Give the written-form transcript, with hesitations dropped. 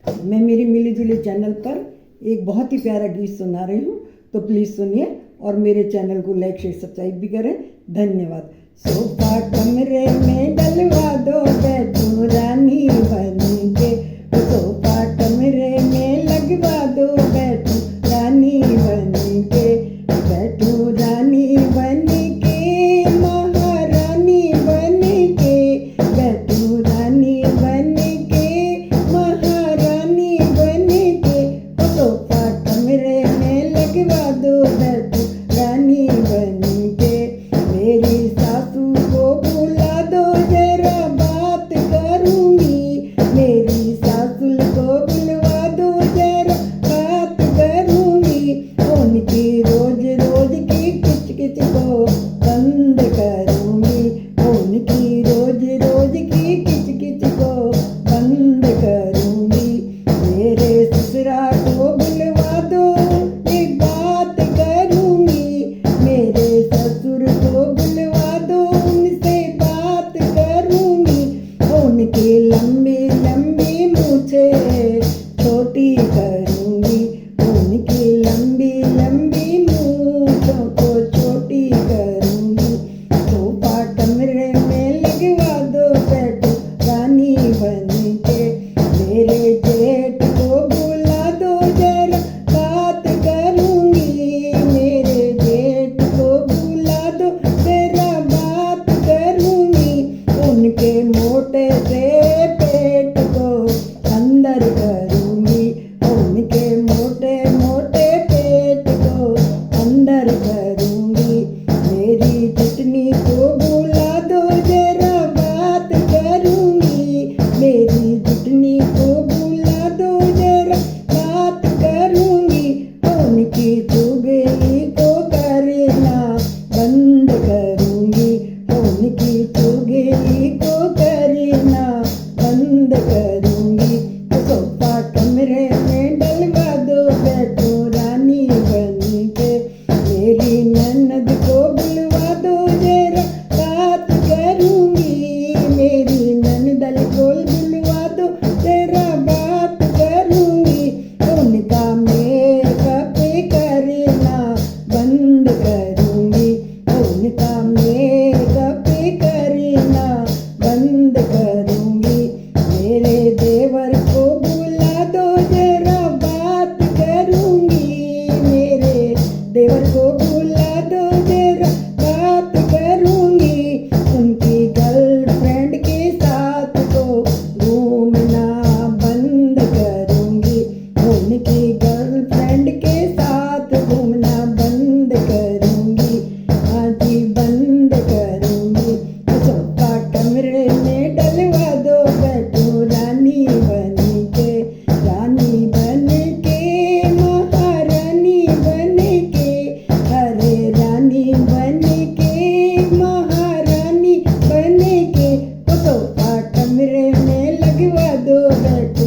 मैं मेरी मिली जुली चैनल पर एक बहुत ही प्यारा गीत सुना रही हूँ, तो प्लीज़ सुनिए और मेरे चैनल को लाइक शेयर सब्सक्राइब भी करें। धन्यवाद। सोफा कमरे में डलवा दो, बैठूं रानी बन के। सोफा कमरे में लगवा दो, बैठूं रानी बन के। बैठूं रानी बन के, महारानी बन के। बैठूं रानी बन के, महारानी बन के। सोफा कमरे में लगवा दो, बैठूं रानी बन के। मेरी सासू को बुला दो, जरा बात करूंगी। मेरी सासू को बुलवा दो, जरा बात करूंगी। उनकी रोज रोज की किच किच को बंद करूंगी। उनकी रोज रोज की किच किच को बंद करूंगी। मेरे ससुरा को बुलवा दो, एक बात करूंगी। मेरे ससुर को बुलवा दो, उनसे बात करूंगी। उनकी लंबी लंबी मूछे छोटी करूंगी। उनकी लंबी लंबी मूछों को छोटी करूंगी। सोफा कमरे में लगवा दो, बैठो रानी बन के। मेरे जेठ को बुला दो, जरा बात करूंगी। मेरे जेठ को बुला दो, जरा बात करूंगी। उनके मोटे से पेट को अंदर करूंगी। उनके मोटे मोटे पेट को अंदर करूंगी। मेरी चटनी को बुला दो, जरा बात करूंगी। मेरी चटनी को बुला दो, जरा बात करूंगी। उनकी चुगली को करना बंद करूंगी। उनकी चुगली को करना बंद करूंगी। सोफा कमरे में डलवा दो, बैठो रानी बन के। मेरी ननद को बुलवा दो, जरा बात करूंगी। मेरी ननदल को बुलवा दो, जरा बात करूंगी। उनका मेकअप करना बंद करूंगी। उनका मेकअप करना बंद करूंगी। मेरे देवर को बुला दो, जरा बात करूंगी। मेरे देवर को बुला दो, जरा बात करूंगी। उनकी गर्लफ्रेंड के साथ तो घूमना बंद करूंगी। उनकी गर्लफ्रेंड के साथ घूमना बंद करूंगी। हाँ जी, बंद करूंगी। सोफा कमरे में डलवा दो, बैठो रानी बन के। रानी बन के, महारानी बन के। अरे रानी बन के, महारानी बन के। सोफा कमरे में लगवा दो, बैठो